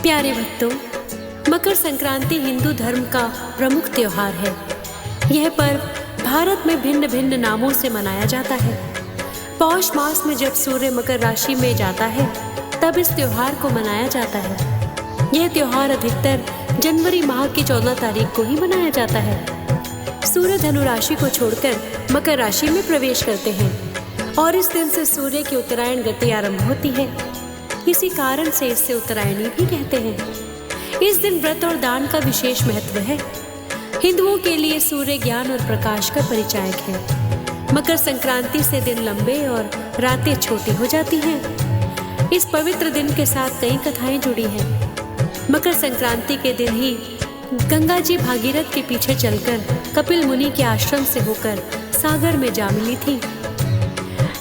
प्यारे भक्तों, मकर संक्रांति हिंदू धर्म का प्रमुख त्योहार है। यह पर्व भारत में भिन्न भिन्न नामों से मनाया जाता है। पौष मास में जब सूर्य मकर राशि में जाता है तब इस त्योहार को मनाया जाता है। यह त्योहार अधिकतर जनवरी माह की 14 तारीख को ही मनाया जाता है। सूर्य धनु राशि को छोड़कर मकर राशि में प्रवेश करते हैं और इस दिन से सूर्य की उत्तरायण गति आरंभ होती है। इसी कारण से इसे उत्तरायणी भी कहते हैं। इस दिन व्रत और दान का विशेष महत्व है। हिंदुओं के लिए सूर्य ज्ञान और प्रकाश का परिचायक है। मकर संक्रांति से दिन लंबे और रातें छोटी हो जाती हैं। इस पवित्र दिन के साथ कई कथाएं जुड़ी हैं। मकर संक्रांति के दिन ही गंगा जी भागीरथ के पीछे चलकर कपिल मुनि के आश्रम से होकर सागर में जा मिली थी।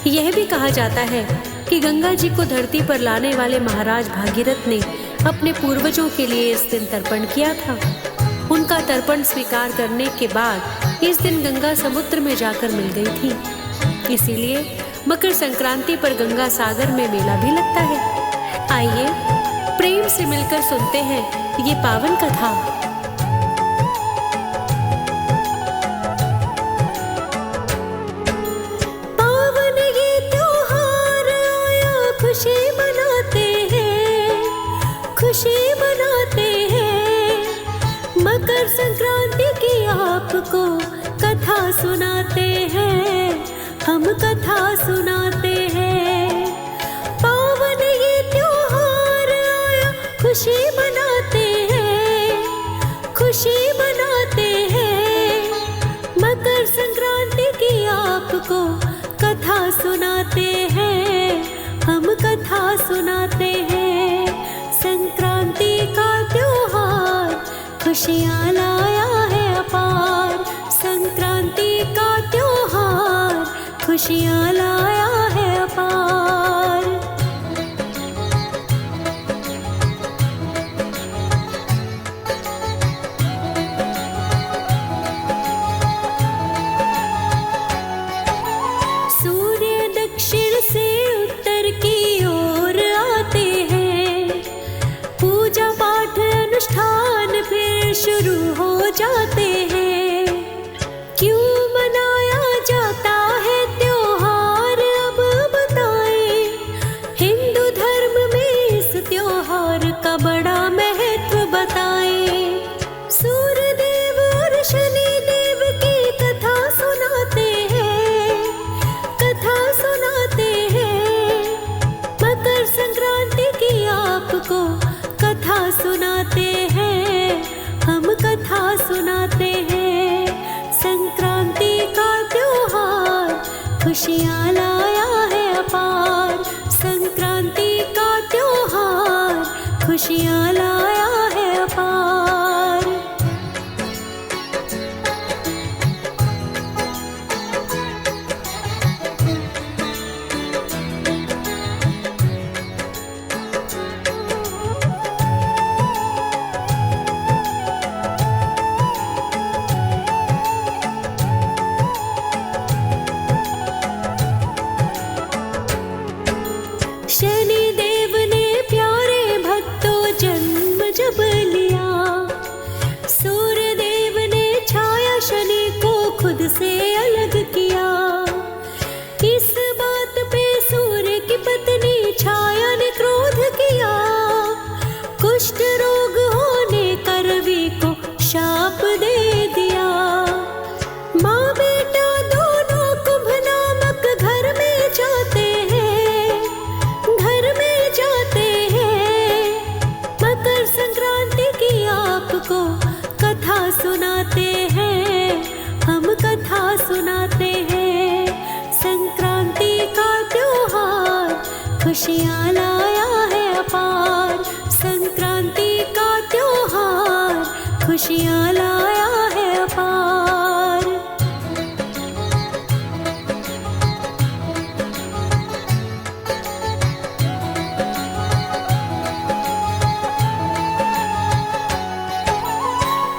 यह भी कहा जाता है कि गंगा जी को धरती पर लाने वाले महाराज भागीरथ ने अपने पूर्वजों के लिए इस दिन तर्पण किया था। उनका तर्पण स्वीकार करने के बाद इस दिन गंगा समुद्र में जाकर मिल गई थी। इसीलिए मकर संक्रांति पर गंगा सागर में मेला भी लगता है। आइए प्रेम से मिलकर सुनते हैं ये पावन कथा। खुशी मनाते हैं, मकर संक्रांति की आपको कथा सुनाते हैं, हम कथा सुनाते हैं। पावन ये त्योहार आया, खुशी मनाते हैं, खुशी मनाते हैं। मकर संक्रांति की आपको कथा सुनाते हैं, हम कथा सुनाते हैं। संक्रांति का त्योहार खुशियाँ लाया है अपार। संक्रांति का त्योहार खुशियाँ लाया है अपार। सूर्य दक्षिण से उत्तर की ओर आते हैं, पूजा पाठ अनुष्ठान फिर शुरू हो जाते हैं। क्यों मनाया जाता है त्योहार अब बताएं, हिंदू धर्म में इस त्योहार का बड़ा महत्व बताएं। सूर्य देव और शनि देव की कथा सुनाते हैं, कथा सुनाते हैं। मकर संक्रांति की आपको कथा सुनाते हैं, हम कथा सुनाते हैं। संक्रांति का त्योहार खुशियाँ लाया है अपार। संक्रांति का त्योहार खुशियाँ लाया है अपार। शनि देव ने प्यारे भक्तों जन्म जब लिया, सूर्य देव ने छाया शनि को खुद से अलग किया। इस बात पे सूर्य की पत्नी छाया ने क्रोध किया, कुष्ठ रोग होने का रवि को शाप दे दिया। माँ बेटा दोनों कुंभ नामक घर में जाते हैं, घर में जाते हैं। मकर संक्रांति की आपको कथा सुनाते हैं, हम कथा सुनाते हैं। संक्रांति का त्योहार खुशियाँ लाया है अपार। संक्रांति का त्योहार खुशियाँ लाया है अपार।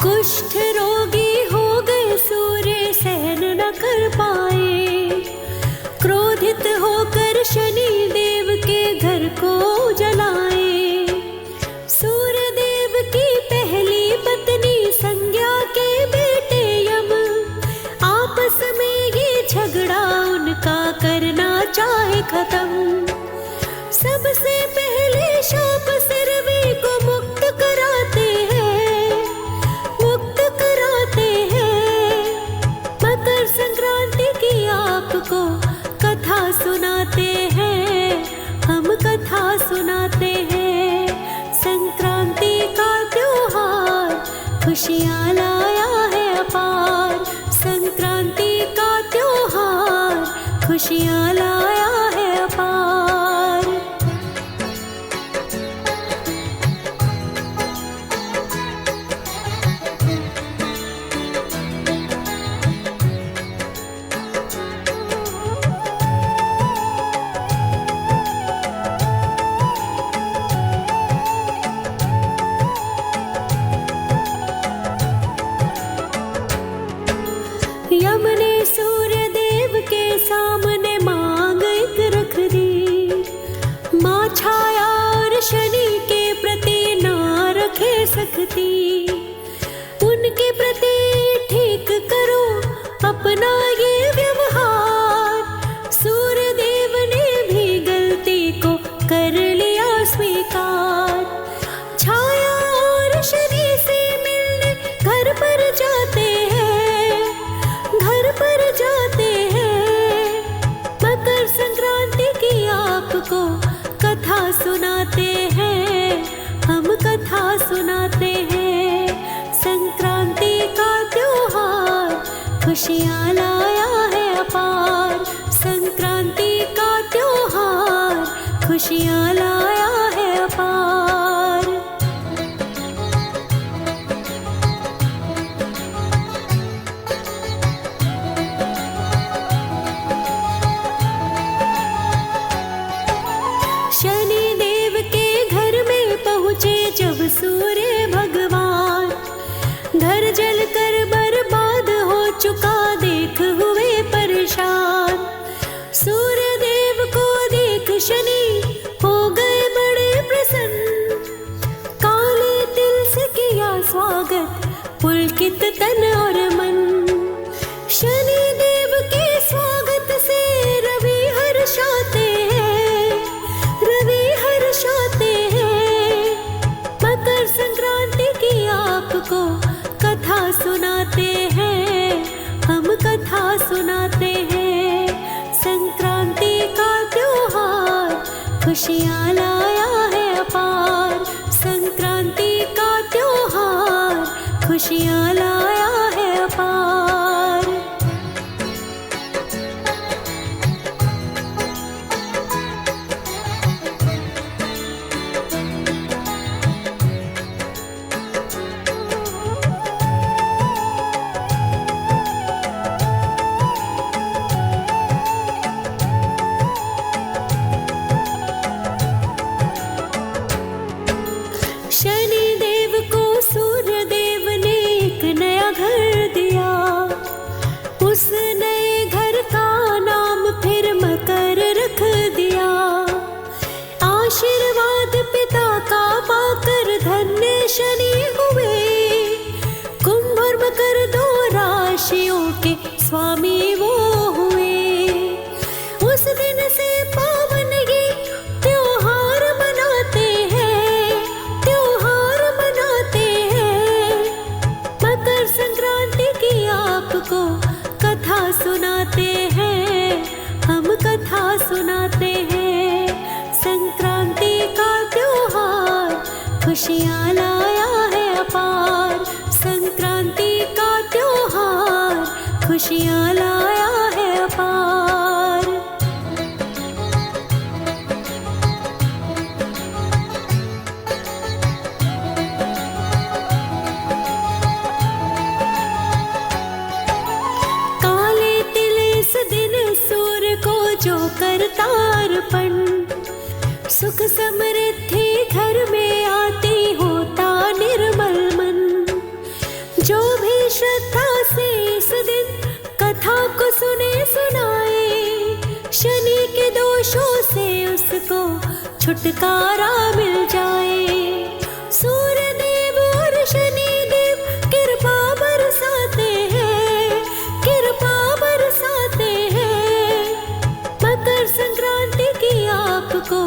कुष्ठ रोगी हो गए सूर्य सहन न कर पाए, क्रोधित होकर शनि देव के घर को जलाए। सूर्य खुशियाँ लाया है अपार। संक्रांति का त्योहार खुशियाँ लाया है अपार। यम ने सूर्य देव के सामने मांग एक रख दी, माँ छाया और शनि के प्रति ना रखे सकती। उनके प्रति ठीक करो अपना ये व्यवहार। सूर्य देव ने भी गलती को कर लिया स्वीकार। छाया और शनि से मिलने घर पर जाते हैं, घर पर जाते हैं। मकर संक्रांति की आपको कथा सुनाते हैं, हम कथा सुनाते हैं। संक्रांति का त्योहार खुशियाँ लाया है अपार। संक्रांति का त्योहार खुशियाँ लाया है अपार। शनि देव के घर में पहुँचे जब सूर्य भगवान, घर जलकर बर्बाद हो चुका देख हुए परेशान। सूर्य देव को देख शनि हो गए बड़े प्रसन्न। काले तिल से किया स्वागत पुलकित तन और मन। शनि देव के स्वागत से रवि हर्षाते हैं, रवि हर्षाते हैं। मकर संक्रांति की आपको कथा सुनाते हैं, हम कथा सुनाते हैं। संक्रांति का त्योहार खुशियाँ लाया है अपार। संक्रांति का त्योहार खुशियाँ लाया है अपार। शनि देव को सूर्य देव ने एक नया घर दिया। उस नए घर का नाम फिर मकर रख दिया। आशीर्वाद पिता का पाकर धन्य शनि हुए। कुंभ और मकर दो राशियों के स्वामी वो हुए। उस दिन से पावन ये त्योहार मनाते हैं, त्योहार मनाते हैं। मकर संक्रांति की आपको कथा सुनाते हैं, हम कथा सुनाते हैं। संक्रांति का त्योहार खुशियाँ लाया है अपार। संक्रांति का त्योहार खुशियाँ लाया है अपार। काले तिल इस दिन सूर्य को जो करता अर्पण, सुख समृद्धि घर में आती होता निर्मल मन। जो भी श्रद्धा से इस दिन कथा को सुने सुनाए, शनि के दोषों से उसको छुटकारा मिल जाए। सूर्य देव और शनि देव कृपा बरसाते हैं, कृपा बरसाते हैं। मकर संक्रांति की आपको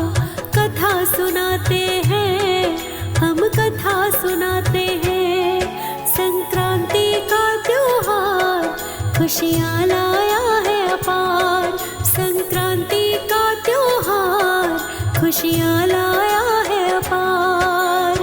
कथा सुनाते हैं, हम कथा सुनाते हैं। संक्रांति का त्योहार खुशियाँ लाया है अपार। संक्रांति का त्योहार खुशियाँ लाया है अपार।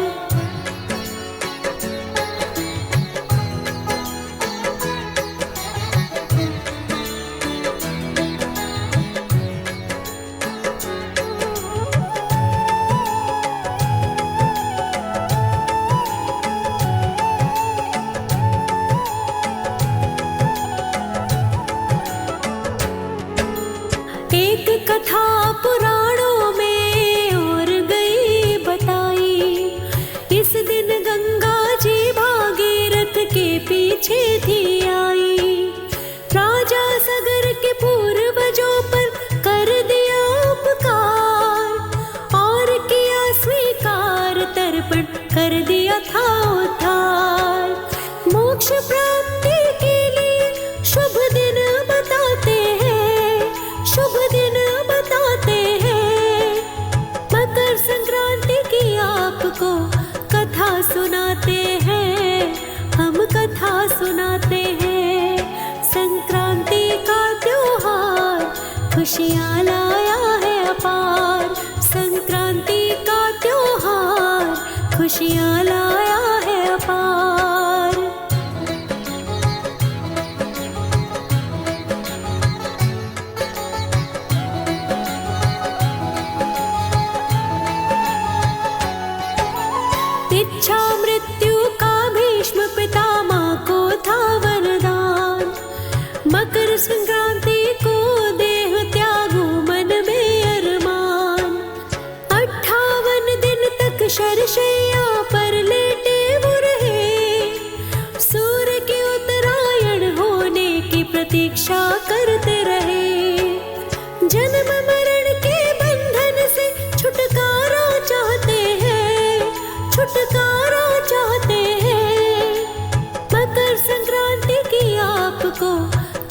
कर दिया था उद्धार। मोक्ष प्राप्ति के लिए शुभ दिन बताते हैं, शुभ दिन बताते हैं। मकर संक्रांति की आपको कथा सुनाते हैं, हम कथा सुनाते हैं। संक्रांति का त्योहार खुशियाँ लाया है अपार। संक्रांति का त्योहार खुशियाँ लाया है अपार। इच्छा मृत्यु का भीष्म पितामह को था वरदान। मकर संक्रांति को देह त्यागो मन में अरमान। 58 दिन तक शरशैया पर लेटे वो रहे, सूर्य के उत्तरायण होने की प्रतीक्षा करते रहे। जन्म मरण के बंधन से छुटकारा चाहते हैं, छुटकारा चाहते हैं। मकर संक्रांति की आपको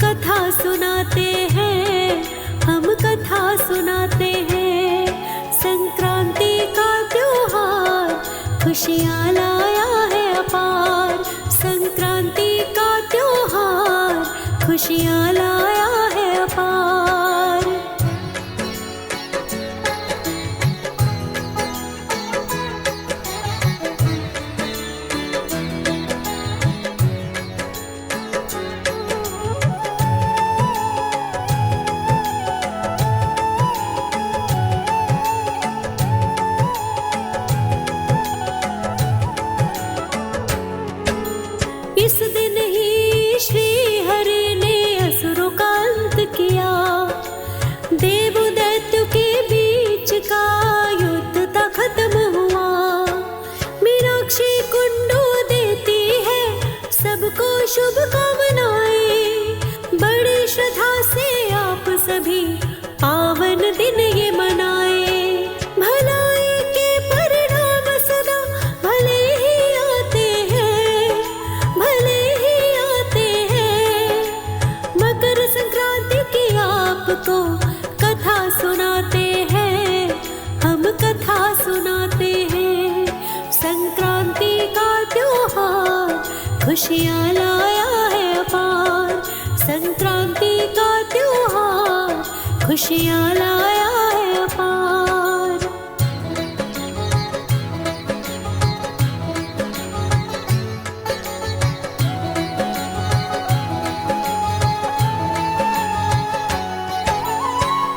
कथा सुनाते हैं, हम कथा सुनाते हैं। संक्रांति का त्योहार खुशियाँ लाया है अपार। संक्रांति का त्योहार खुशियाँ लाया है अपार। इस दिन ही श्री हरि ने असुरों का अंत किया। देव दैत्य के बीच का युद्ध था खत्म हुआ। मीनाक्षी कुंडू देती है सबको शुभकामनाएं। बड़ी श्रद्धा से आप सभी पावन दिन ये मनाए। भलाई के परिणाम सदा भले ही आते हैं, भले ही आते हैं। मकर संक्रांति की आपको कथा सुनाते हैं, हम कथा सुनाते हैं। संक्रांति का त्योहार खुशियाँ लाया है अपार। संक्रांति का त्योहार खुशियाँ लाया